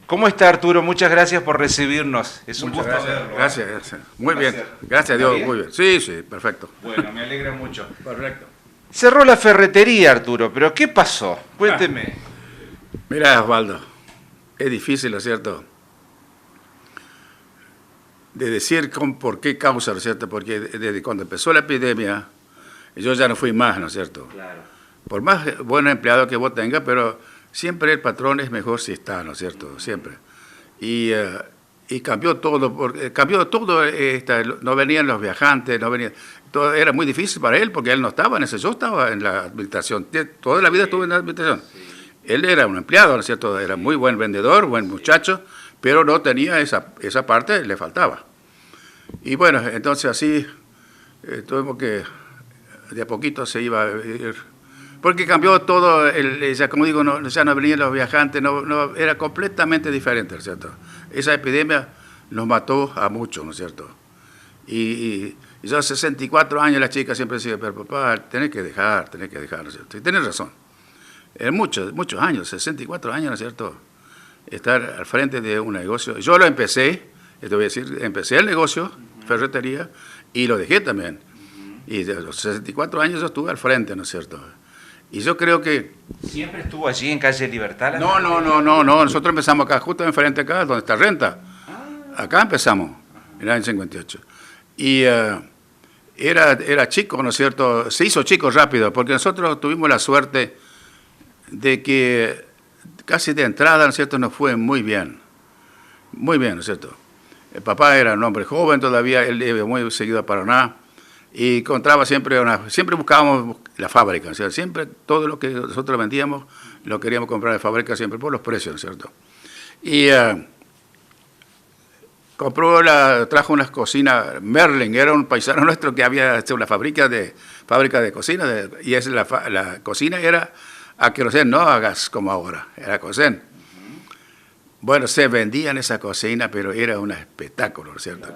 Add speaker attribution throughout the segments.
Speaker 1: ¿Cómo está, Arturo? Muchas gracias por recibirnos. Es un gusto verlo.
Speaker 2: Gracias, gracias. Muy bien. Gracias a Dios, muy bien. Sí, sí, perfecto.
Speaker 1: Bueno, me alegra mucho.
Speaker 2: Correcto.
Speaker 1: Cerró la ferretería, Arturo, pero ¿qué pasó? Cuénteme.
Speaker 2: Mira, Osvaldo, es difícil, ¿no es cierto?, de decir por qué causa, ¿no es cierto?, porque desde cuando empezó la epidemia, yo ya no fui más, ¿no es cierto? Claro. Por más buen empleado que vos tengas, pero siempre el patrón es mejor si está, ¿no es cierto?, siempre. Y cambió todo, no venían los viajantes, no venían, todo era muy difícil para él, porque él no estaba en eso, yo estaba en la administración, toda la vida estuve en la administración. Él era un empleado, ¿no es cierto?, era muy buen vendedor, buen muchacho, pero no tenía esa parte, le faltaba. Y bueno, entonces así tuvimos que, de a poquito se iba a ir, porque cambió todo, ya como digo, ya no venían los viajantes, era completamente diferente, ¿no es cierto? Esa epidemia nos mató a muchos, ¿no es cierto? Y yo a 64 años la chica siempre decía, pero papá, tenés que dejar, ¿no es cierto? Y tenés razón. En muchos años, 64 años, ¿no es cierto?, estar al frente de un negocio. Yo lo empecé, te voy a decir, empecé el negocio, ferretería, y lo dejé también. Y de los 64 años yo estuve al frente, ¿no es cierto? Y yo creo que...
Speaker 1: ¿Siempre estuvo allí en calle Libertad?
Speaker 2: No, nosotros empezamos acá, justo enfrente acá, donde está Renta. Acá empezamos, en el año 58. Y era chico, ¿no es cierto? Se hizo chico rápido, porque nosotros tuvimos la suerte de que casi de entrada, ¿no es cierto?, nos fue muy bien, ¿no es cierto? El papá era un hombre joven todavía, él iba muy seguido a Paraná, y encontraba siempre buscábamos la fábrica, ¿no es cierto? Siempre todo lo que nosotros vendíamos lo queríamos comprar de fábrica siempre por los precios, ¿no es cierto? Y trajo unas cocinas, Merlin, era un paisano nuestro que había hecho una fábrica de cocina, y la cocina era a querosén, no a gas como ahora, era querosén. Bueno, se vendía en esa cocina, pero era un espectáculo, ¿no es cierto?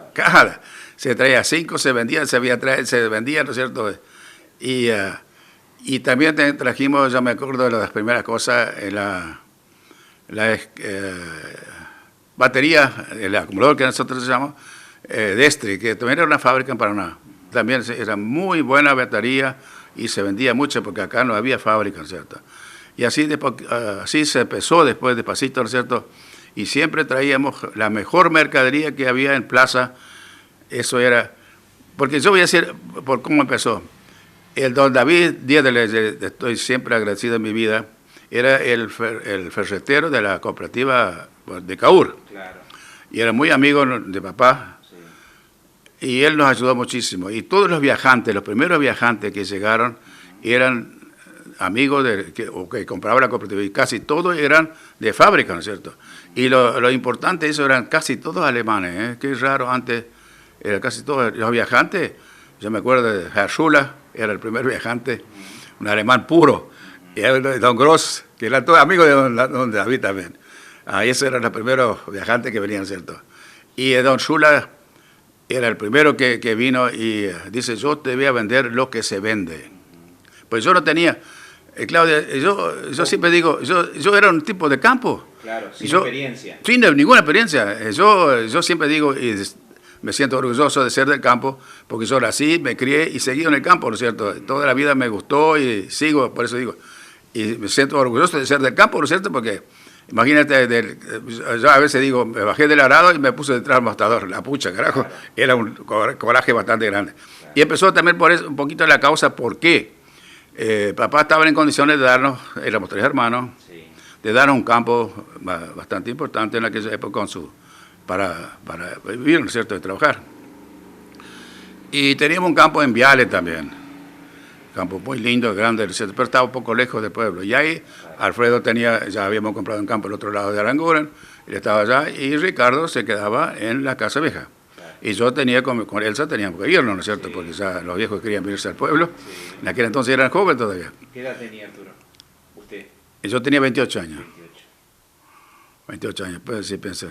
Speaker 2: Se traía 5, se vendían, ¿no es cierto? Y también trajimos, yo me acuerdo de las primeras cosas, la batería, el acumulador que nosotros llamamos, Destri, que también era una fábrica en Paraná. También era muy buena batería y se vendía mucho porque acá no había fábrica, ¿no es cierto? Y así se empezó después despacito, ¿no es cierto? Y siempre traíamos la mejor mercadería que había en plaza. Eso era, porque yo voy a decir por cómo empezó. El don David Díaz estoy siempre agradecido en mi vida, era el ferretero de la cooperativa de Caúr. Claro. Y era muy amigo de papá. Sí. Y él nos ayudó muchísimo. Y todos los viajantes, los primeros viajantes que llegaron, eran amigos que compraban la cooperativa. Y casi todos eran de fábrica, ¿no es cierto? Y lo importante, eso eran casi todos alemanes, ¿eh? Qué raro, antes eran casi todos los viajantes. Yo me acuerdo de Herr Schuller, era el primer viajante, un alemán puro. Y don Gross, que era todo amigo de don David también. Esos eran los primeros viajantes que venían, ¿cierto? Y don Schuller era el primero que vino y dice, yo te voy a vender lo que se vende. Pues yo no tenía, Claudia, yo siempre digo, yo era un tipo de campo.
Speaker 1: Claro, sin experiencia.
Speaker 2: Sin ninguna experiencia. Yo siempre digo, y me siento orgulloso de ser del campo, porque yo nací, me crié y seguí en el campo, ¿no es cierto? Toda la vida me gustó y sigo, por eso digo. Y me siento orgulloso de ser del campo, ¿no es cierto? Porque imagínate, yo a veces digo, me bajé del arado y me puse detrás del mostrador, la pucha, carajo, claro. Era un coraje bastante grande. Claro. Y empezó también por eso, un poquito la causa, ¿por qué? Papá estaba en condiciones de darnos, éramos 3 hermanos, sí, de darnos un campo bastante importante en aquella época para vivir, ¿no es cierto?, de trabajar. Y teníamos un campo en Viale también, campo muy lindo, grande, pero estaba un poco lejos del pueblo. Y ahí Alfredo ya habíamos comprado un campo al otro lado de Aranguren, él estaba allá, y Ricardo se quedaba en la Casa Vieja. Y yo tenía, con Elsa teníamos que irnos, ¿no es cierto? Sí. Porque ya los viejos querían irse al pueblo. Sí. En aquel entonces eran jóvenes todavía.
Speaker 1: ¿Qué edad tenía Arturo? ¿Usted?
Speaker 2: Yo tenía 28 años. 28 años, pues sí, pensar,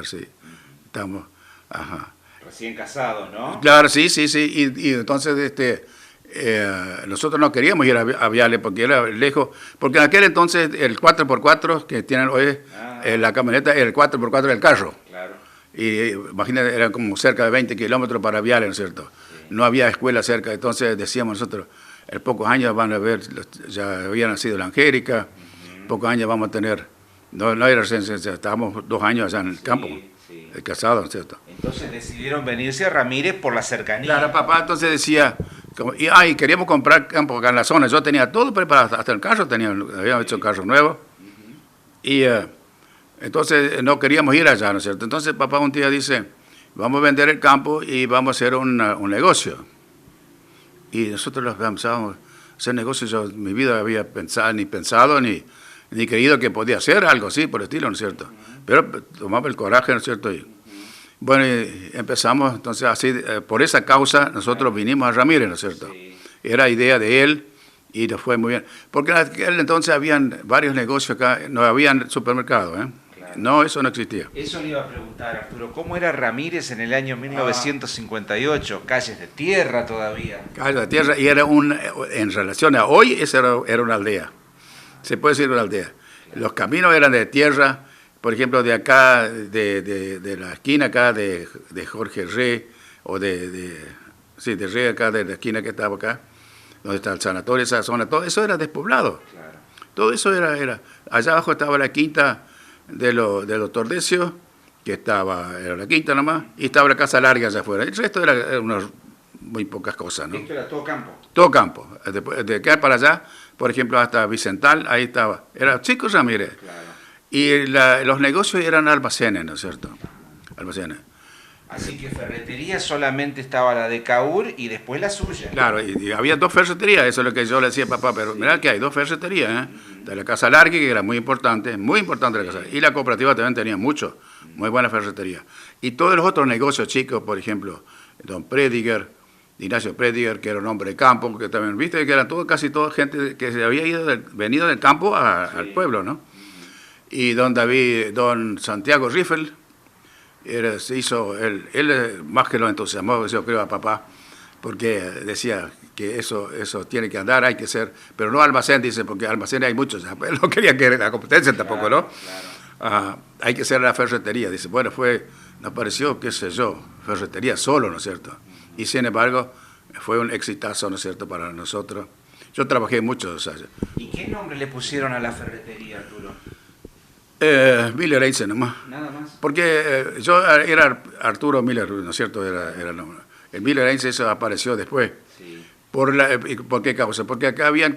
Speaker 2: sí. Estamos, ajá.
Speaker 1: Recién casados, ¿no?
Speaker 2: Claro, sí. Y entonces nosotros no queríamos ir a Viale porque era lejos. Porque en aquel entonces el 4x4 que tienen hoy la camioneta era el 4x4 del carro.
Speaker 1: Claro.
Speaker 2: Y imagínate, eran como cerca de 20 kilómetros para Viales, ¿no es cierto? Sí. No había escuela cerca, entonces decíamos nosotros, en pocos años van a ver, ya había nacido la Angélica, en pocos años vamos a tener, no era recién, estábamos 2 años allá en el campo, casados, ¿no es cierto?
Speaker 1: Entonces decidieron venirse a Ramírez por la cercanía.
Speaker 2: Claro, papá entonces decía, queríamos comprar campo acá en la zona, yo tenía todo preparado, hasta el carro, habíamos hecho un carro nuevo, y entonces no queríamos ir allá, ¿no es cierto? Entonces papá un día dice, vamos a vender el campo y vamos a hacer un negocio. Y nosotros los pensábamos, hacer negocio, yo en mi vida había pensado ni creído que podía hacer algo así por el estilo, ¿no es cierto? Pero tomamos el coraje, ¿no es cierto? Y, bueno, y empezamos, entonces así, por esa causa nosotros vinimos a Ramírez, ¿no es cierto? Era idea de él y nos fue muy bien. Porque en aquel entonces habían varios negocios acá, no habían supermercados, ¿eh? No, eso no existía.
Speaker 1: Eso le iba a preguntar, Arturo. ¿Cómo era Ramírez en el año 1958? Calles de tierra todavía.
Speaker 2: Calles de tierra, y era en relación a hoy, esa era una aldea. Se puede decir una aldea. Los caminos eran de tierra, por ejemplo, de acá, de la esquina acá de Jorge Re, o de Re acá, de la esquina que estaba acá, donde está el sanatorio, esa zona, todo eso era despoblado. Claro. Todo eso era. Allá abajo estaba la quinta de los Tordesios, que era la quinta nomás, y estaba la casa larga allá afuera. El resto era muy pocas cosas, ¿no?
Speaker 1: Esto era todo campo.
Speaker 2: Todo campo. De acá para allá, por ejemplo, hasta Vicental, ahí estaba. Era Chico Ramírez. Claro. Y los negocios eran almacenes, ¿no es cierto? Almacenes.
Speaker 1: Así que ferretería solamente estaba la de Caur y después la suya.
Speaker 2: Claro, y había 2 ferreterías, eso es lo que yo le decía a papá, pero mirá que hay 2 ferreterías, ¿eh? De la Casa Larga, que era muy importante la Casa Larga. Y la cooperativa también tenía muy buena ferretería. Y todos los otros negocios chicos, por ejemplo, don Prediger, Ignacio Prediger, que era un hombre de campo, que también, viste, que eran casi toda gente que se había venido del campo al pueblo, ¿no? Y don Santiago Riffel, se hizo, él más que lo entusiasmó, yo creo, a papá, porque decía que eso tiene que andar, hay que ser, pero no almacén, dice, porque almacén hay muchos, él no quería que la competencia tampoco, ¿no? Claro. Hay que ser la ferretería, dice, bueno, nos pareció, qué sé yo, ferretería solo, ¿no es cierto? Y sin embargo, fue un exitazo, ¿no es cierto?, para nosotros. Yo trabajé mucho, o sea.
Speaker 1: ¿Y qué nombre le pusieron a la ferretería, Arturo?
Speaker 2: Miller Heinze nomás.
Speaker 1: Nada más.
Speaker 2: Porque yo era Arturo Miller, ¿no es cierto? Era el nombre. El Miller Heinze eso apareció después. Sí. ¿Por qué causa? Porque acá habían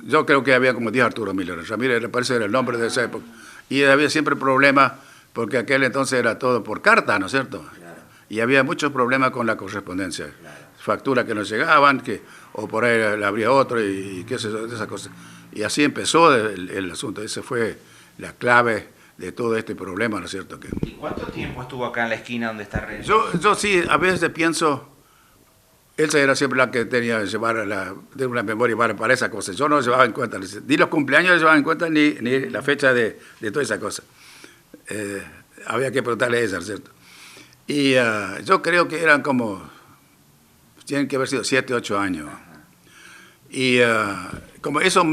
Speaker 2: yo creo que había como 10 Arturo Miller. Ramírez parece era el nombre de esa época. Y había siempre problemas, porque aquel entonces era todo por carta, ¿no es cierto? Claro. Y había muchos problemas con la correspondencia. Claro. Facturas que no llegaban, o por ahí habría otro, y qué sé yo, esas cosas. Y así empezó el asunto. Ese fue la clave de todo este problema, ¿no es cierto?
Speaker 1: ¿Y cuánto tiempo estuvo acá en la esquina donde está Renzo?
Speaker 2: Yo sí, a veces pienso, Elsa era siempre la que tenía que llevar de una memoria para esas cosas. Yo no llevaba en cuenta, ni los cumpleaños no llevaba en cuenta, ni la fecha de todas esas cosas. Había que preguntarle a ella, ¿no es cierto? Y yo creo que eran tienen que haber sido 7, 8 años. Y como eso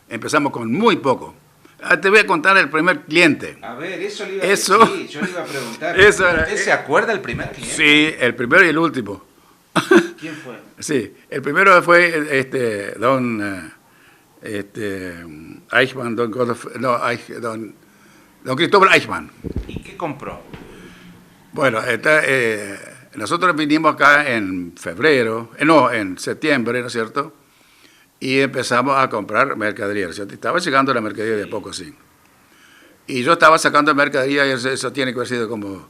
Speaker 2: empezamos con muy poco. Te voy a contar el primer cliente.
Speaker 1: A ver, eso le iba a decir, yo le iba a preguntar. ¿Usted se acuerda el primer cliente?
Speaker 2: Sí, el primero y el último.
Speaker 1: ¿Quién fue?
Speaker 2: Sí, el primero fue don Eichmann, don Cristóbal Eichmann.
Speaker 1: ¿Y qué compró?
Speaker 2: Bueno, nosotros vinimos acá en en septiembre, ¿no es cierto? Y empezamos a comprar mercadería, ¿cierto? Estaba llegando la mercadería de a poco, sí. Y yo estaba sacando mercadería, y eso tiene que haber sido como,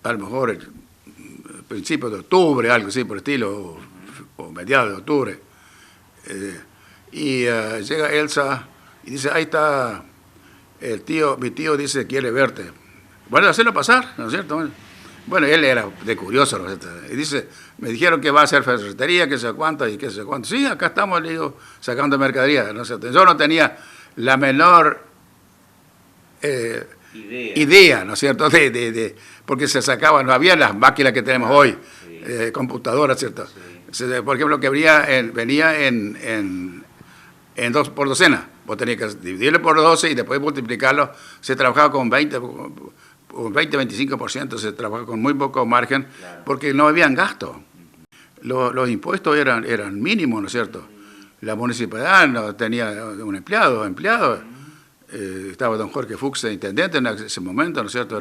Speaker 2: a lo mejor, el principio de octubre, algo así por el estilo, o mediados de octubre. Llega Elsa y dice, ahí está mi tío dice que quiere verte. Bueno, hacerlo pasar, ¿no es cierto? Bueno, él era de curioso, ¿no? Y dice, me dijeron que va a hacer ferretería, que sé cuánto, y qué sé cuánto. Sí, acá estamos, le digo, sacando mercadería, ¿no? Yo no tenía la menor idea, ¿no es cierto? Porque se sacaban, no había las máquinas que tenemos hoy, sí. Computadoras, ¿cierto? Sí. Por ejemplo, que venía en 2 por docena. Vos tenías que dividirlo por 12 y después multiplicarlo. Se trabajaba con 20-25%, se trabajaba con muy poco margen, porque no habían gastos. Los impuestos eran mínimos, ¿no es cierto? La municipalidad no tenía un empleado. Estaba don Jorge Fuchs, intendente en ese momento, ¿no es cierto?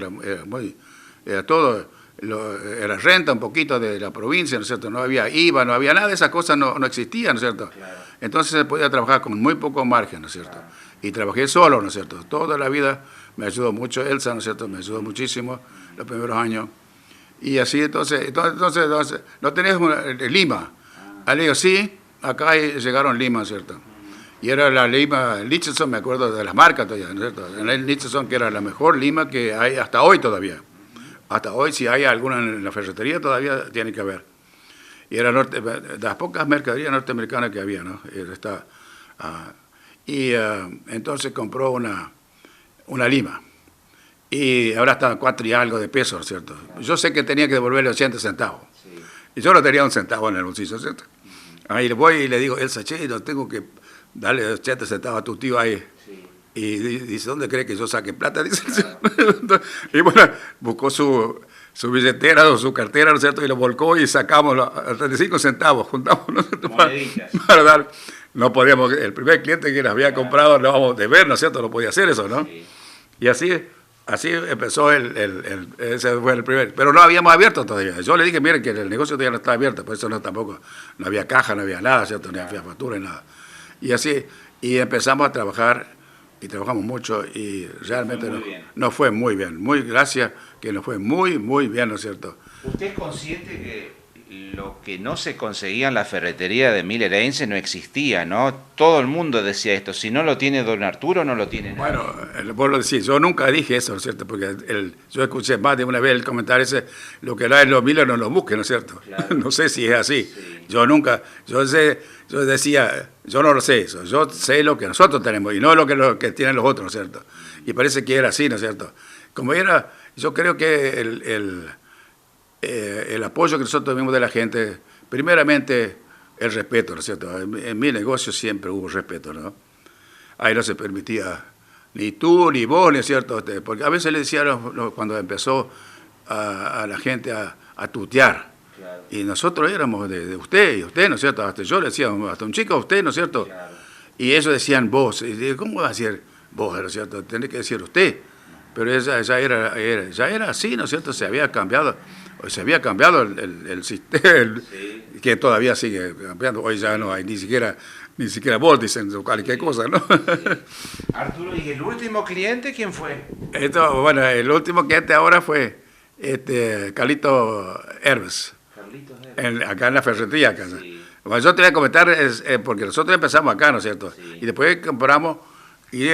Speaker 2: Era todo, era renta un poquito de la provincia, ¿no es cierto? No había IVA, no había nada de esas cosas, no existían, ¿no es cierto? Claro. Entonces se podía trabajar con muy poco margen, ¿no es cierto? Claro. Y trabajé solo, ¿no es cierto? Toda la vida me ayudó mucho Elsa, ¿no es cierto? Me ayudó muchísimo los primeros años. Y así, entonces no tenés Lima. Le digo, sí, acá llegaron Lima, ¿cierto? Y era la lima Nicholson, me acuerdo de las marcas todavía, ¿no es cierto? La Nicholson, que era la mejor lima que hay hasta hoy todavía. Hasta hoy, si hay alguna en la ferretería, todavía tiene que haber. Y era de las pocas mercaderías norteamericanas que había, ¿no? Entonces compró una lima. Y ahora está 4 y algo de pesos, ¿no es cierto? Yo sé que tenía que devolverle 80 centavos. Sí. Y yo no tenía un centavo en el bolsillo, ¿cierto? Ahí le voy y le digo, Elsa, che, no tengo que darle 80 centavos a tu tío ahí. Sí. Y dice, ¿dónde cree que yo saque plata? Dice, claro. Y bueno, buscó su billetera o su cartera, ¿no es cierto? Y lo volcó y sacamos a 35 centavos, juntamos, ¿no es cierto? Para dar. No podíamos, el primer cliente que nos había comprado, lo vamos a deber, ¿no es cierto? No podía hacer eso, ¿no? Sí. Y así empezó ese fue el primer. Pero no habíamos abierto todavía. Yo le dije, miren, que el negocio todavía no estaba abierto, por eso no había caja, no había nada, ¿cierto? Ni había factura, ni nada. Y así, y empezamos a trabajar, y trabajamos mucho, y realmente nos fue muy bien. Muy gracias, que nos fue muy, muy bien, ¿no es cierto?
Speaker 1: ¿Usted es consciente que lo que no se conseguía en la ferretería de Miller Heinze no existía, ¿no? Todo el mundo decía esto, si no lo tiene don Arturo, no lo tiene nadie.
Speaker 2: Bueno, vos lo decís, yo nunca dije eso, ¿no es cierto? Porque yo escuché más de una vez el comentario ese, lo que da en los Miller no lo busque, ¿no es cierto? Claro. No sé si es así. Sí. Yo decía, yo no lo sé eso, yo sé lo que nosotros tenemos y no lo que tienen los otros, ¿no es cierto? Y parece que era así, ¿no es cierto? Como era, yo creo que el apoyo que nosotros tuvimos de la gente, primeramente el respeto, ¿no es cierto? En mi negocio siempre hubo respeto, ¿no? Ahí no se permitía ni tú ni vos, ¿no es cierto? Porque a veces le decían cuando empezó a la gente a tutear, claro. Y nosotros éramos de usted y usted, ¿no es cierto? Hasta yo le decía, hasta un chico a usted, ¿no es cierto? Claro. Y ellos decían vos, y dije, ¿cómo va a decir vos, ¿no es cierto? Tiene que decir usted. Pero ya era así, ¿no es cierto? Se había cambiado el sistema, sí. Que todavía sigue cambiando. Hoy ya no hay ni siquiera vos dicen cualquier cosa, ¿no?
Speaker 1: Sí. Arturo, ¿y el último cliente quién fue?
Speaker 2: Bueno, el último cliente ahora fue Carlito Herbes. Acá en la ferretería. Acá. Sí. Bueno, yo te voy a comentar, porque nosotros empezamos acá, ¿no es cierto? Sí. Y después compramos, y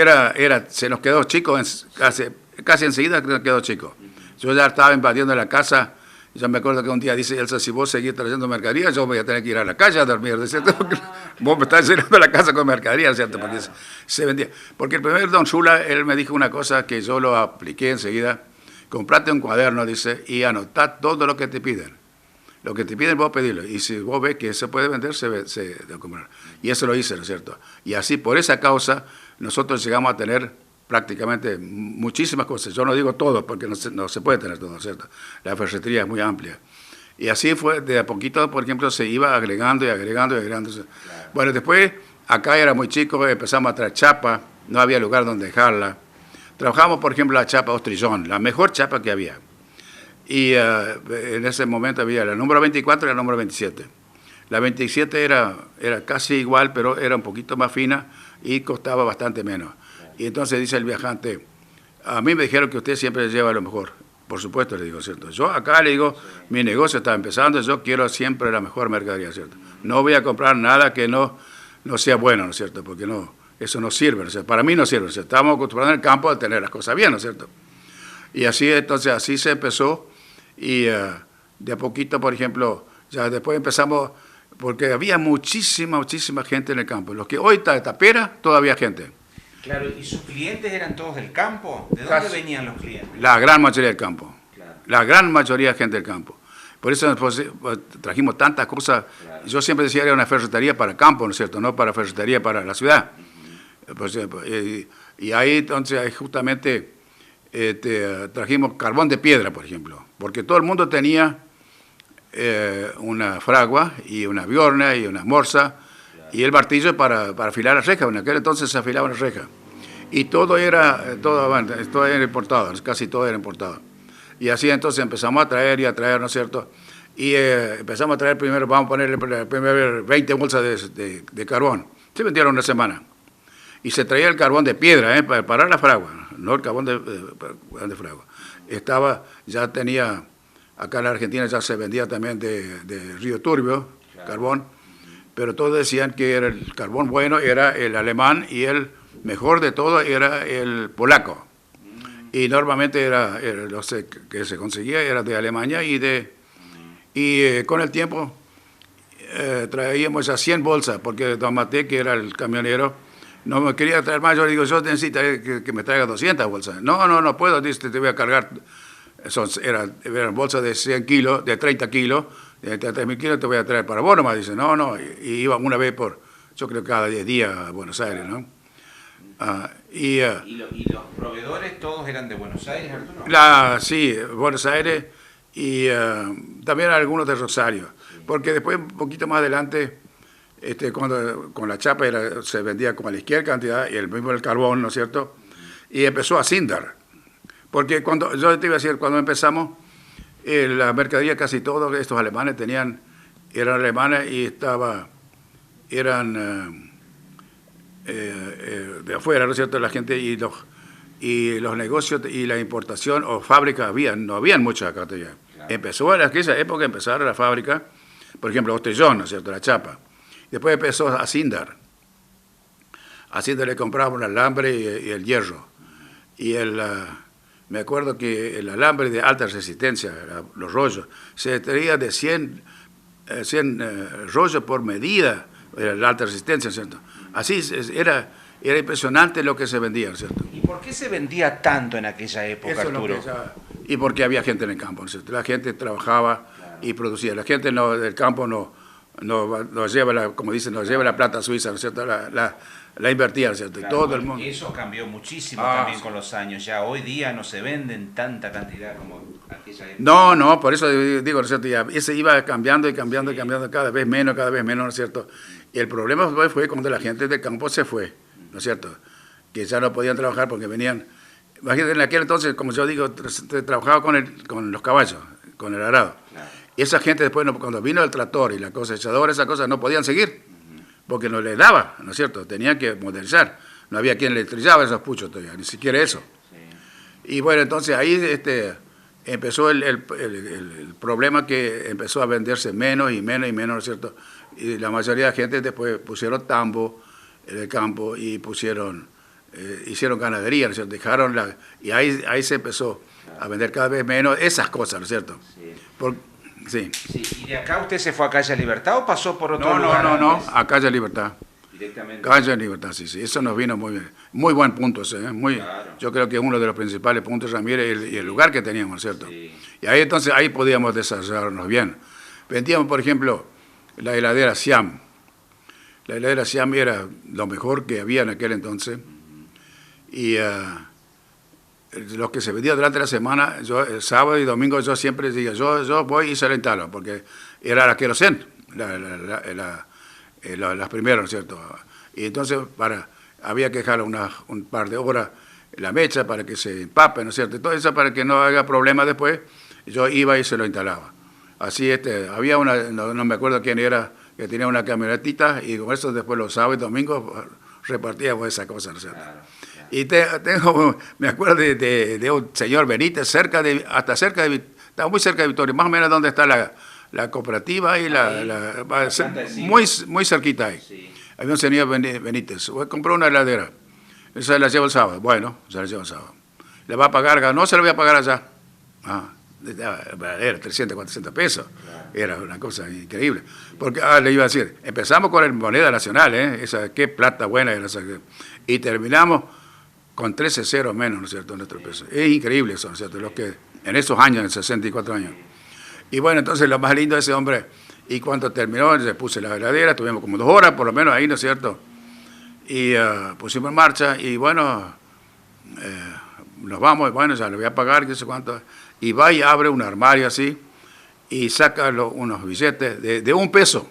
Speaker 2: se nos quedó chico, casi enseguida nos quedó chico. Yo ya estaba invadiendo la casa. Yo me acuerdo que un día dice Elsa, si vos seguís trayendo mercadería, yo voy a tener que ir a la calle a dormir, ¿cierto? Porque vos me estás llenando la casa con mercadería, ¿cierto? Claro. Porque se vendía. Porque el primer don Zula, él me dijo una cosa que yo lo apliqué enseguida. Comprate un cuaderno, dice, y anotá todo lo que te piden. Lo que te piden vos pedirlo. Y si vos ves que se puede vender, se debe comprar. Y eso lo hice, ¿no es cierto? Y así, por esa causa, nosotros llegamos a tener prácticamente muchísimas cosas. Yo no digo todo porque no se puede tener todo, ¿cierto? La ferretería es muy amplia. Y así fue, de a poquito, por ejemplo, se iba agregando y agregando y agregando. Claro. Bueno, después, acá era muy chico, empezamos a traer chapa, no había lugar donde dejarla. Trabajamos, por ejemplo, la chapa Ostrillón, la mejor chapa que había. Y en ese momento había la número 24 y la número 27. La 27 era casi igual, pero era un poquito más fina y costaba bastante menos. Y entonces dice el viajante, a mí me dijeron que usted siempre lleva lo mejor. Por supuesto, le digo, ¿cierto? Yo acá le digo, mi negocio está empezando, yo quiero siempre la mejor mercadería, ¿cierto? No voy a comprar nada que no sea bueno, ¿no es cierto? Porque eso no sirve, ¿no es cierto? Para mí no sirve, ¿no es cierto? Estamos acostumbrados en el campo a tener las cosas bien, ¿no es cierto? Y así se empezó, y de a poquito, por ejemplo, ya después empezamos, porque había muchísima gente en el campo. Los que hoy está de tapera, todavía gente.
Speaker 1: Claro, ¿y sus clientes eran todos del campo? ¿De dónde venían los clientes?
Speaker 2: La gran mayoría del campo. Claro. La gran mayoría de gente del campo. Por eso trajimos tantas cosas. Claro. Yo siempre decía que era una ferretería para campo, ¿no es cierto? No para ferretería para la ciudad. Pues, y ahí entonces ahí justamente trajimos carbón de piedra, por ejemplo, porque todo el mundo tenía una fragua y una biorna y una morsa y el martillo para afilar las rejas. En aquel entonces se afilaban las rejas. Y todo era importado, casi todo era importado. Y así entonces empezamos a traer y a traer, ¿no es cierto? Y empezamos a traer primero, vamos a ponerle primero 20 bolsas de carbón. Se vendieron una semana. Y se traía el carbón de piedra, para parar la fragua, no el carbón de fragua. Ya tenía, acá en la Argentina ya se vendía también de Río Turbio, claro, carbón, pero todos decían que era el carbón bueno, era el alemán, y el mejor de todo era el polaco. Y normalmente era los que se conseguía era de Alemania, y con el tiempo traíamos esas 100 bolsas, porque Don Mate, que era el camionero, no me quería traer más. Yo le digo, yo necesito que me traiga 200 bolsas. No puedo, dice, te voy a cargar. Eran bolsas de 100 kilos, de 30 kilos, de 30.000 kilos, te voy a traer para vos nomás. Dice, no. Y iba una vez yo creo cada 10 días a Buenos Aires, ¿no?
Speaker 1: ¿Y los proveedores todos eran de Buenos Aires, Arturo?
Speaker 2: Sí, Buenos Aires y también algunos de Rosario. Porque después, un poquito más adelante, cuando con la chapa se vendía como a la izquierda cantidad, y el mismo el carbón, ¿no es cierto? Y empezó a cindar. Porque yo te iba a decir, cuando empezamos, la mercadería casi todos estos alemanes eran alemanes y eran de afuera, ¿no es cierto? La gente y los negocios y la importación o fábricas no habían muchas acá todavía. Claro. Empezó en aquella época, empezaron la fábrica, por ejemplo, Ostellón, ¿no es cierto? La chapa. Después empezó a cindar. A cindar le comprábamos el alambre y el hierro. Y me acuerdo que el alambre de alta resistencia, los rollos, se traía de 100 rollos por medida, era la alta resistencia, ¿cierto? Así era impresionante lo que se vendía, ¿cierto?
Speaker 1: ¿Y por qué se vendía tanto en aquella época, Arturo?
Speaker 2: Y porque había gente en el campo, ¿cierto? La gente trabajaba, claro, y producía. La gente del campo no lleva, como dicen, no lleva la plata suiza, ¿no es cierto? La invertía, ¿no es cierto?
Speaker 1: Claro,
Speaker 2: y todo el mundo.
Speaker 1: Eso cambió muchísimo también con los años. Ya hoy día no se venden tanta cantidad como aquella época.
Speaker 2: No, por eso digo, ¿no es cierto? Y se iba cambiando, cada vez menos, ¿no es cierto? Y el problema fue cuando la gente del campo se fue, ¿no es cierto? Que ya no podían trabajar porque venían. Imagínate, en aquel entonces, como yo digo, trabajaba con los caballos, con el arado. Claro. Y esa gente después, cuando vino el tractor y la cosechadora, esas cosas no podían seguir, porque no les daba, ¿no es cierto? Tenían que modernizar. No había quien le trillaba esos puchos todavía, ni siquiera eso. Sí. Y bueno, entonces ahí empezó el problema, que empezó a venderse menos y menos, ¿no es cierto? Y la mayoría de la gente después pusieron tambo en el campo y hicieron ganadería, ¿no es cierto? Y ahí se empezó a vender cada vez menos esas cosas, ¿no es cierto? Sí.
Speaker 1: Sí. ¿Y de acá usted se fue a Calle Libertad o pasó por otro lugar?
Speaker 2: No, a Calle Libertad.
Speaker 1: Directamente.
Speaker 2: Calle Libertad, sí. Eso nos vino muy bien. Muy buen punto ese, ¿eh? Claro. Yo creo que es uno de los principales puntos, Ramírez, y el lugar que teníamos, ¿no es cierto? Sí. Y ahí podíamos desarrollarnos bien. Vendíamos, por ejemplo, la heladera Siam. La heladera Siam era lo mejor que había en aquel entonces. Y los que se vendía durante la semana, el sábado y domingo, yo siempre decía, yo voy y se la instalo, porque era la querosén, las primeras, ¿no es cierto? Y entonces había que dejar un par de horas la mecha para que se empape, ¿no es cierto? Y todo eso para que no haga problema después, yo iba y se lo instalaba. Así, había no me acuerdo quién era, que tenía una camionetita, y con eso después los sábados y domingos repartíamos esa cosa, ¿no es cierto? Claro. Y me acuerdo de un señor Benítez, estaba muy cerca de Victoria, más o menos donde está la cooperativa y muy cerquita ahí. Sí. Había un señor Benítez, compró una heladera, se la lleva el sábado. Bueno, se la lleva el sábado. ¿Le va a pagar? No, se la voy a pagar allá. Era 300, 400 pesos. Claro. Era una cosa increíble. Porque, le iba a decir, empezamos con la moneda nacional, qué plata buena era esa. Y terminamos con 13 ceros menos, ¿no es cierto?, nuestro peso. Es increíble eso, ¿no es cierto?, en esos años, en 64 años. Y bueno, entonces lo más lindo de ese hombre, y cuando terminó, se puse la heladera, tuvimos como 2 horas por lo menos ahí, ¿no es cierto? Y pusimos en marcha y bueno, nos vamos, bueno, ya le voy a pagar, qué sé cuánto. Y va y abre un armario así y saca unos billetes de $1.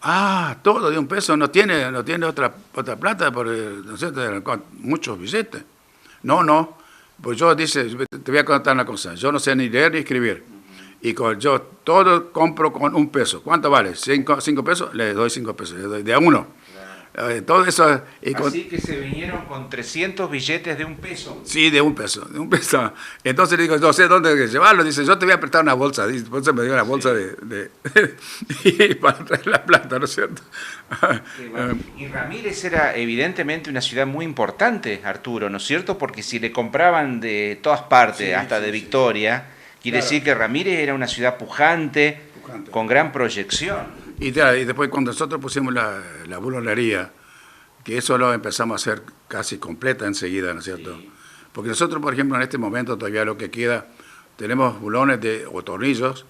Speaker 2: Ah, todo de $1, no tiene otra plata, porque, ¿no es cierto? Eran muchos billetes. No, pues yo dice, te voy a contar una cosa, yo no sé ni leer ni escribir. Y yo todo compro con $1. ¿Cuánto vale? ¿5 pesos? Le doy 5 pesos, le doy de a uno. Todo eso.
Speaker 1: Así que se vinieron con 300 billetes de $1.
Speaker 2: Sí, de $1. Entonces le digo, no sé dónde llevarlo. Dice, yo te voy a prestar una bolsa. Dice, entonces me dio una bolsa y para traer la plata, ¿no es cierto?
Speaker 1: Y Ramírez era evidentemente una ciudad muy importante, Arturo, ¿no es cierto? Porque si le compraban de todas partes, hasta de Victoria, quiere decir que Ramírez era una ciudad pujante, con gran proyección.
Speaker 2: Y después cuando nosotros pusimos la bulonería, que eso lo empezamos a hacer casi completa enseguida, ¿no es cierto? Sí. Porque nosotros, por ejemplo, en este momento todavía lo que queda, tenemos bulones o tornillos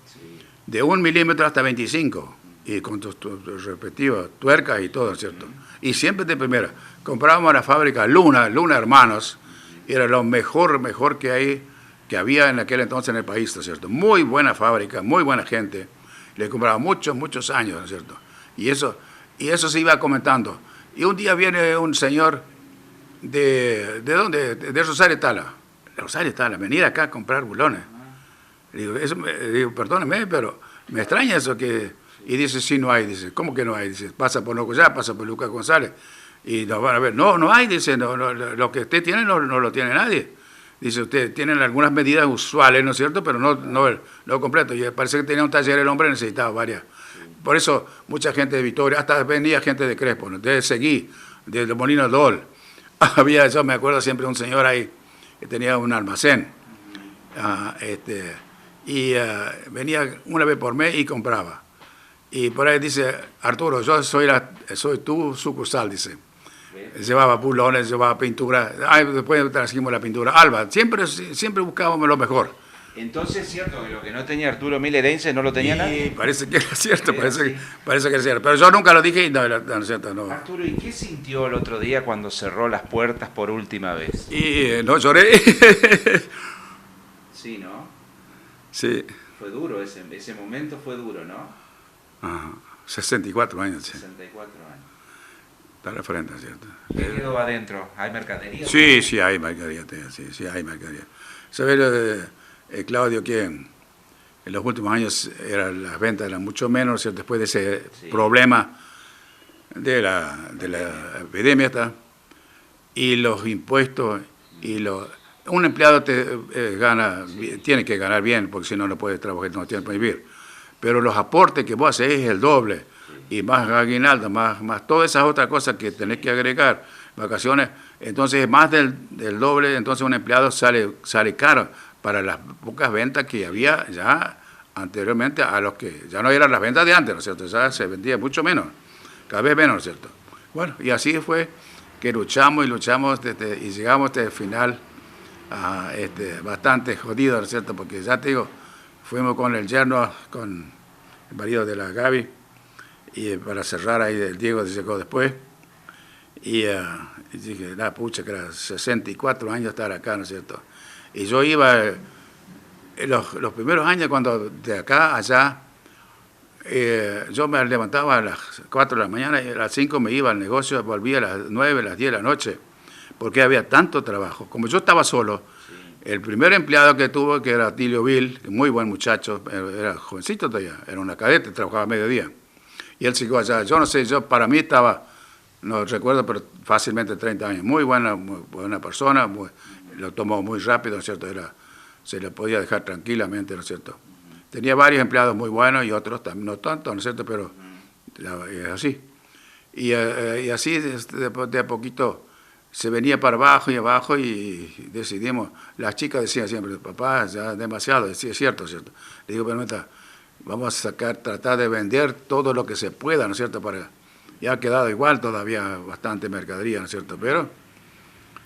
Speaker 2: de 1 milímetro hasta 25, y con tus respectivas tuercas y todo, ¿no es cierto? Y siempre de primera. Comprábamos a la fábrica Luna Hermanos, y era lo mejor que había en aquel entonces en el país, ¿no es cierto? Muy buena fábrica, muy buena gente. Le compraba muchos años, ¿no es cierto? Y eso se iba comentando. Y un día viene un señor ¿de dónde? De Rosario Tala. Rosario Tala, venir acá a comprar bulones. Digo, perdóneme, pero me extraña eso que... Y dice, sí, no hay. Dice, ¿cómo que no hay? Dice, pasa por Nocoyá, pasa por Lucas González. Y nos van a ver, no hay, dice, lo que usted tiene no lo tiene nadie. Dice, usted tienen algunas medidas usuales, ¿no es cierto? Pero no completo. Y parece que tenía un taller, el hombre necesitaba varias. Por eso mucha gente de Victoria, hasta venía gente de Crespo, de Seguí, de los Molinos Dol. Yo me acuerdo siempre de un señor ahí que tenía un almacén. Venía una vez por mes y compraba. Y por ahí dice, Arturo, yo soy tu sucursal, dice. Llevaba bulones, llevaba pintura. Después trajimos la pintura. Alba, siempre buscábamos lo mejor.
Speaker 1: Entonces es cierto que lo que no tenía Arturo Milerense no lo tenía nadie.
Speaker 2: Parece que era cierto, parece que era cierto. Pero yo nunca lo dije y no es cierto. No.
Speaker 1: Arturo, ¿y qué sintió el otro día cuando cerró las puertas por última vez?
Speaker 2: Y no lloré.
Speaker 1: Sí, ¿no?
Speaker 2: Sí.
Speaker 1: Fue duro, ese momento fue duro, ¿no?
Speaker 2: Ajá. 64 años.
Speaker 1: 64 años.
Speaker 2: Está la frente, ¿cierto?
Speaker 1: ¿Qué quedó adentro? ¿Hay mercadería?
Speaker 2: Sí, hay mercadería. Sí, hay mercadería. ¿Sabes, Claudio, que en los últimos años las ventas eran mucho menos, ¿cierto? Después de ese problema de la epidemia, y los impuestos, un empleado tiene que ganar bien, porque si no, no puede trabajar, no tiene para vivir. Pero los aportes que vos haces es el doble. Y más aguinaldo, más todas esas otras cosas que tenés que agregar, vacaciones, entonces más del doble, entonces un empleado sale caro para las pocas ventas que había ya anteriormente, a los que ya no eran las ventas de antes, ¿no es cierto? Ya se vendía mucho menos, cada vez menos, ¿no es cierto? Bueno, y así fue que luchamos y llegamos hasta el final bastante jodido, ¿no es cierto? Porque ya te digo, fuimos con el yerno, con el marido de la Gaby, y para cerrar ahí, el Diego llegó después, y dije, pucha, que era 64 años estar acá, ¿no es cierto? Y yo iba, los primeros años, cuando de acá a allá, yo me levantaba a las 4 de la mañana y a las 5 me iba al negocio, volvía a las 9, a las 10 de la noche, porque había tanto trabajo. Como yo estaba solo, el primer empleado que tuvo, que era Tilio Bill, muy buen muchacho, era jovencito todavía, era una cadete, trabajaba a mediodía. Y él siguió allá. Yo no sé, para mí estaba, no recuerdo, pero fácilmente 30 años. Muy buena persona, lo tomó muy rápido, ¿no es cierto? Se le podía dejar tranquilamente, ¿no es cierto? Tenía varios empleados muy buenos y otros no tanto, ¿no es cierto? Pero así. Y así, de a poquito, se venía para abajo y decidimos. Las chicas decían siempre, papá, ya demasiado, decía, es cierto. Le digo, pero vamos a tratar de vender todo lo que se pueda, ¿no es cierto? Ya ha quedado igual todavía bastante mercadería, ¿no es cierto? Pero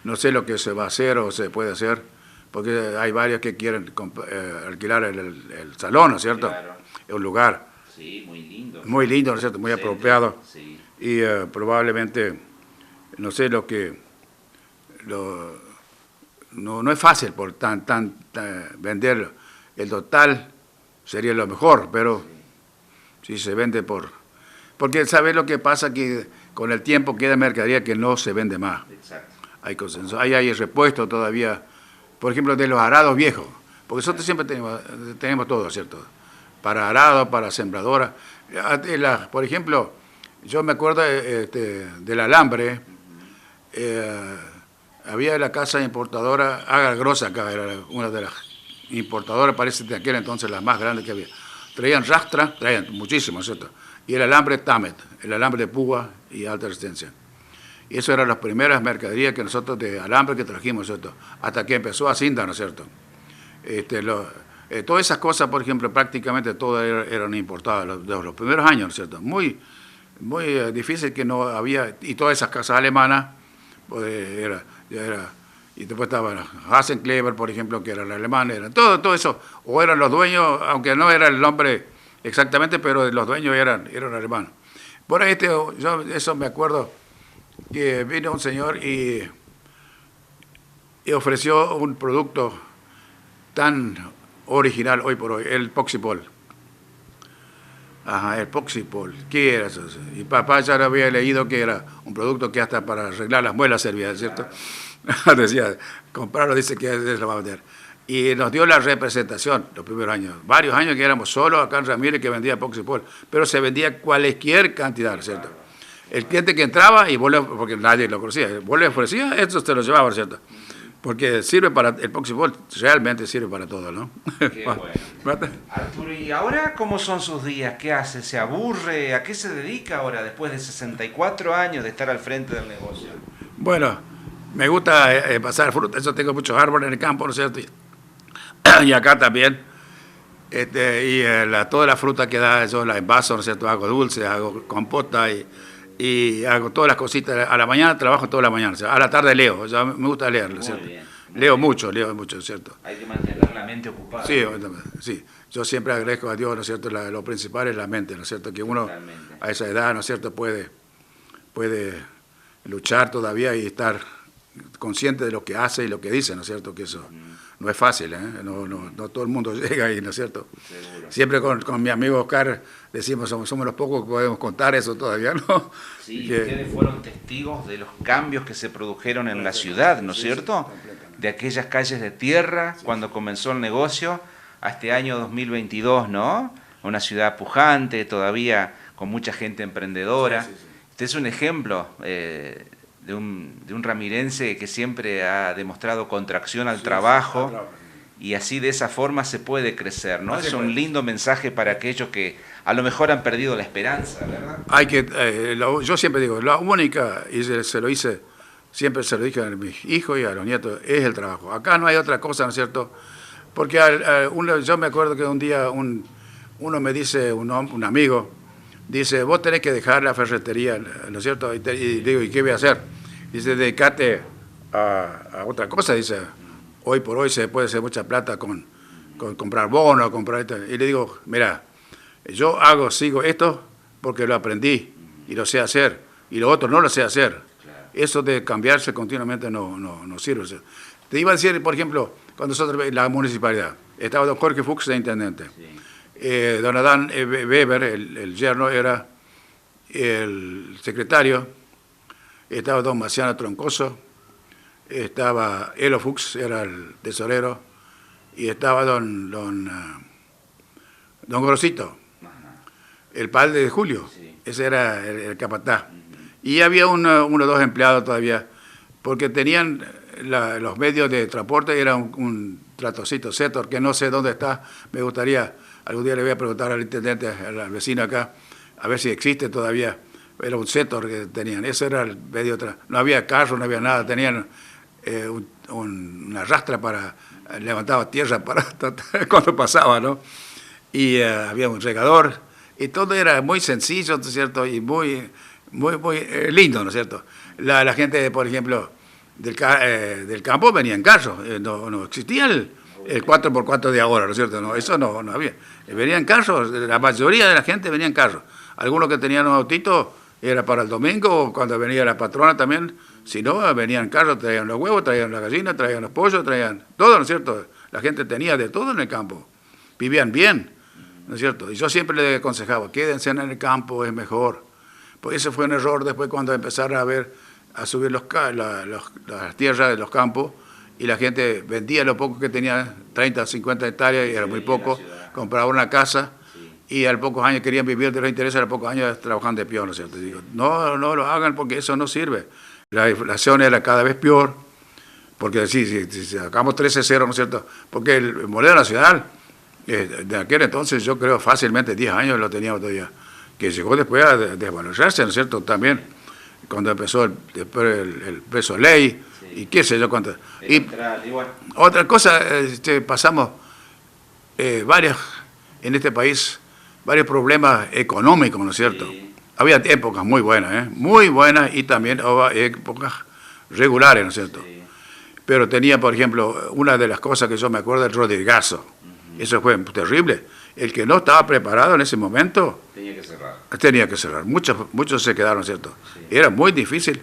Speaker 2: no sé lo que se va a hacer o se puede hacer, porque hay varios que quieren alquilar el salón, ¿no es cierto?
Speaker 1: Claro.
Speaker 2: Un lugar.
Speaker 1: Sí, muy lindo.
Speaker 2: Muy lindo, ¿no es cierto? Muy apropiado.
Speaker 1: Sí.
Speaker 2: Y probablemente, no sé, no es fácil por vender el total, sería lo mejor, pero si se vende porque ¿sabes lo que pasa? Que con el tiempo queda mercadería que no se vende más.
Speaker 1: Exacto.
Speaker 2: Hay cosas, hay repuestos todavía, por ejemplo, de los arados viejos, porque nosotros siempre tenemos todo, ¿cierto? Para arado, para sembradora. Por ejemplo, yo me acuerdo del alambre, había la casa importadora, Agar Grossa acá, era una de las importadoras, parece de aquel entonces la más grande que había. Traían rastra, traían muchísimo, ¿cierto? Y el alambre Tamet, el alambre de púa y alta resistencia. Y eso eran las primeras mercaderías que nosotros de alambre que trajimos, ¿cierto? Hasta que empezó Hacienda, ¿no es cierto? Todas esas cosas, por ejemplo, prácticamente todas eran importadas de los primeros años, ¿no es cierto? Muy difícil que no había, y todas esas casas alemanas, pues y después estaban Hasenclever, por ejemplo, que era el alemán, todo eso, o eran los dueños, aunque no era el nombre exactamente, pero los dueños eran alemanes. Por ahí yo eso me acuerdo, que vino un señor y ofreció un producto tan original hoy por hoy, el Poxipol. Ajá, el Poxipol. ¿Qué era eso? Y papá ya lo había leído que era un producto que hasta para arreglar las muelas servía, ¿cierto? Decía, comprarlo, dice que lo va a vender. Y nos dio la representación los primeros años. Varios años que éramos solos acá en Ramírez que vendía Poxipol, pero se vendía cualquier cantidad, ¿cierto? El cliente que entraba, porque nadie lo conocía, vos le ofrecía, esto te lo llevaba, ¿cierto? Porque sirve el Poxipol realmente sirve para todo, ¿no?
Speaker 1: Qué bueno. Arturo, ¿y ahora cómo son sus días? ¿Qué hace? ¿Se aburre? ¿A qué se dedica ahora después de 64 años de estar al frente del negocio?
Speaker 2: Bueno, me gusta pasar fruta. Yo tengo muchos árboles en el campo, ¿no es cierto? Y acá también. Toda la fruta que da, yo la envaso, ¿no es cierto? Hago dulce, hago compota y hago todas las cositas. A la mañana trabajo toda la mañana, o sea, a la tarde leo. Ya me gusta leer, ¿no es cierto? Leo mucho, ¿cierto?
Speaker 1: Hay que mantener la mente ocupada.
Speaker 2: Sí, sí. Yo siempre agradezco a Dios, ¿no es cierto? Lo principal es la mente, ¿no es cierto? Que uno a esa edad, ¿no es cierto? Puede luchar todavía y estar consciente de lo que hace y lo que dice, ¿no es cierto? Que eso no es fácil, ¿eh? No todo el mundo llega ahí, ¿no es cierto?
Speaker 1: Seguro.
Speaker 2: Siempre con mi amigo Oscar decimos, somos los pocos que podemos contar eso todavía, ¿no?
Speaker 1: Sí, ustedes fueron testigos de los cambios que se produjeron en la ciudad, ¿no es cierto? De aquellas calles de tierra cuando comenzó el negocio a este año 2022, ¿no? Una ciudad pujante, todavía con mucha gente emprendedora. Este es un ejemplo de un ramirense que siempre ha demostrado contracción al trabajo y así de esa forma se puede crecer, ¿no? Es un lindo mensaje para aquellos que a lo mejor han perdido la esperanza, ¿verdad?
Speaker 2: Yo siempre digo, la única, y siempre se lo dije a mis hijos y a los nietos, es el trabajo. Acá no hay otra cosa, ¿no es cierto? Porque yo me acuerdo que un día uno me dice, un amigo, dice, vos tenés que dejar la ferretería, ¿no es cierto? Y digo, ¿y qué voy a hacer? Dice, dedicate a otra cosa, dice, hoy por hoy se puede hacer mucha plata con comprar bonos, y le digo, mira, yo sigo esto porque lo aprendí y lo sé hacer, y lo otro no lo sé hacer. Claro. Eso de cambiarse continuamente no sirve. O sea, te iba a decir, por ejemplo, cuando nosotros, la municipalidad, estaba don Jorge Fuchs de intendente. Sí. Don Adán Weber, el yerno, era el secretario, estaba don Marciano Troncoso, estaba Elo Fuchs, era el tesorero, y estaba don Grosito, el padre de Julio, sí. Ese era el capataz. Y había uno o dos empleados todavía, porque tenían los medios de transporte, era un tratocito Zetor, que no sé dónde está, me gustaría, algún día le voy a preguntar al intendente, al vecino acá, a ver si existe todavía, era un Zetor que tenían, ese era el medio, no había carro, no había nada, tenían una rastra para, levantaba tierra para cuando pasaba, ¿no? Y había un regador, y todo era muy sencillo, ¿no es cierto? Y muy lindo, ¿no es cierto? La gente, por ejemplo, del campo venía en carro, no existía el 4x4 de ahora, ¿no es cierto? No, eso no había. Venían carros, la mayoría de la gente venía en carros. Algunos que tenían un autito era para el domingo, cuando venía la patrona también. Si no, venían carros, traían los huevos, traían la gallina, traían los pollos, traían todo, ¿no es cierto? La gente tenía de todo en el campo. Vivían bien, ¿no es cierto? Y yo siempre les aconsejaba, quédense en el campo, es mejor. Pues ese fue un error después cuando empezaron a subir las tierras de los campos y la gente vendía lo poco que tenía, 30, 50 hectáreas, y era muy poco, compraba una casa y a los pocos años querían vivir de los intereses, a los pocos años trabajando de peón, ¿no es cierto? Y digo, no lo hagan porque eso no sirve. La inflación era cada vez peor, porque si sacamos 13-0, ¿no es cierto? Porque el Moneda Nacional, de aquel entonces, yo creo fácilmente 10 años lo teníamos todavía, que llegó después a desvalorarse, ¿no es cierto? También, cuando empezó después el peso ley, y qué sé yo cuánto. Y otra cosa, pasamos en este país, varios problemas económicos, ¿no es cierto? Sí. Había épocas muy buenas, y también épocas regulares, ¿no es cierto? Sí. Pero tenía, por ejemplo, una de las cosas que yo me acuerdo del Rodrigazo. Eso fue terrible. El que no estaba preparado en ese momento tenía que cerrar. Muchos se quedaron, ¿cierto? Sí. Era muy difícil.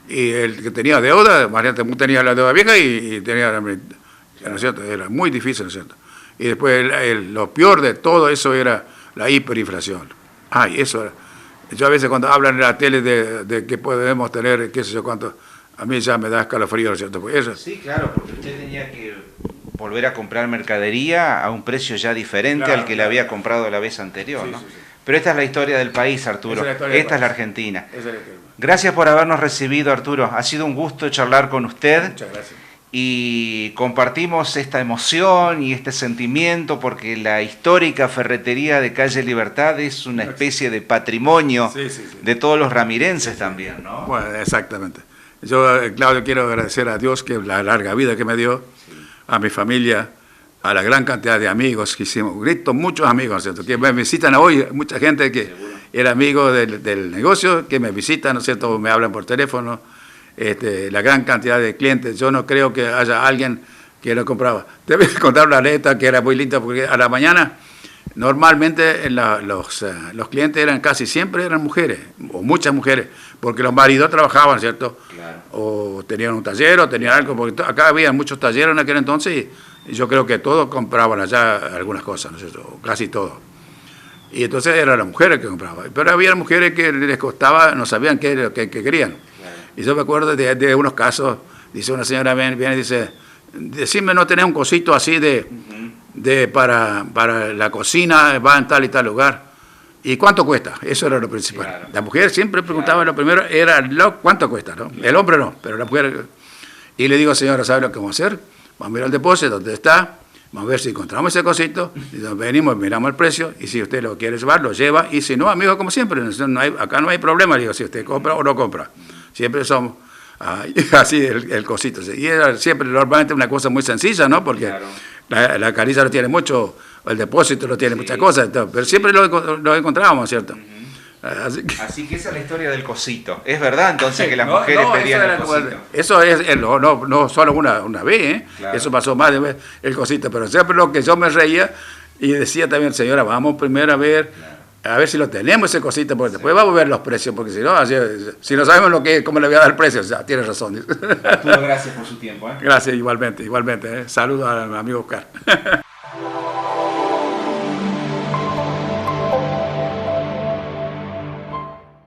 Speaker 2: Y el que tenía deuda, Mariano tenía la deuda vieja y tenía ¿no es cierto? Era muy difícil, ¿no es cierto? Y después lo peor de todo eso era la hiperinflación. Ay, eso era. Yo a veces cuando hablan en la tele de que podemos tener, qué sé yo cuánto, a mí ya me da escalofrío, ¿no es cierto? Pues eso.
Speaker 1: Sí, claro, porque usted tenía que volver a comprar mercadería a un precio ya diferente al que le había comprado la vez anterior, ¿no? Sí. Pero esta es la historia del país, Arturo. Esta es la Argentina. Gracias por habernos recibido, Arturo. Ha sido un gusto charlar con usted.
Speaker 2: Muchas gracias.
Speaker 1: Y compartimos esta emoción y este sentimiento porque la histórica ferretería de Calle Libertad es una especie de patrimonio de todos los ramirenses también, ¿no?
Speaker 2: Bueno, exactamente. Yo, Claudio, quiero agradecer a Dios que la larga vida que me dio, a mi familia, a la gran cantidad de amigos que hicimos, muchos amigos, ¿cierto? Que me visitan hoy, mucha gente que era amigo del negocio, que me visitan, ¿no es cierto? Me hablan por teléfono, la gran cantidad de clientes. Yo no creo que haya alguien que lo compraba. Te voy a contar una anécdota que era muy linda, porque a la mañana, normalmente los clientes casi siempre eran mujeres, o muchas mujeres, porque los maridos trabajaban, ¿cierto? Claro. O tenían un taller, o tenían algo, porque acá había muchos talleres en aquel entonces, y yo creo que todos compraban allá algunas cosas, ¿no es cierto? Casi todo. Y entonces eran las mujeres que compraban. Pero había mujeres que les costaba, no sabían qué querían. Claro. Y yo me acuerdo de unos casos, dice una señora, viene y dice, decime, ¿no tenés un cosito así para la cocina, va en tal y tal lugar? ¿Y cuánto cuesta? Eso era lo principal. Claro. La mujer siempre preguntaba, lo primero era cuánto cuesta, ¿no? Claro. El hombre no, pero la mujer. Y le digo, señora, ¿sabe lo que vamos a hacer? Vamos a mirar el depósito, ¿dónde está? Vamos a ver si encontramos ese cosito, y venimos, miramos el precio, y si usted lo quiere llevar, lo lleva, y si no, amigo, como siempre, acá no hay problema, digo, si usted compra o no compra. Siempre somos así el cosito. Y era siempre, normalmente, una cosa muy sencilla, ¿no? Porque claro, la caricia no tiene mucho, el depósito no tiene muchas cosas, pero siempre lo encontrábamos, ¿cierto?
Speaker 1: Así que esa es la historia del cosito. ¿Es verdad entonces que las mujeres pedían el cosito?
Speaker 2: Eso es no solo una vez, ¿eh? Claro. Eso pasó más de vez, el cosito, pero siempre lo que yo me reía y decía también, señora, vamos primero a ver si lo tenemos ese cosito, porque después vamos a ver los precios, porque si no sabemos cómo le voy a dar el precio, o sea, tiene razón.
Speaker 1: Arturo, gracias por su tiempo.
Speaker 2: Gracias, igualmente. Saludos al amigo Oscar.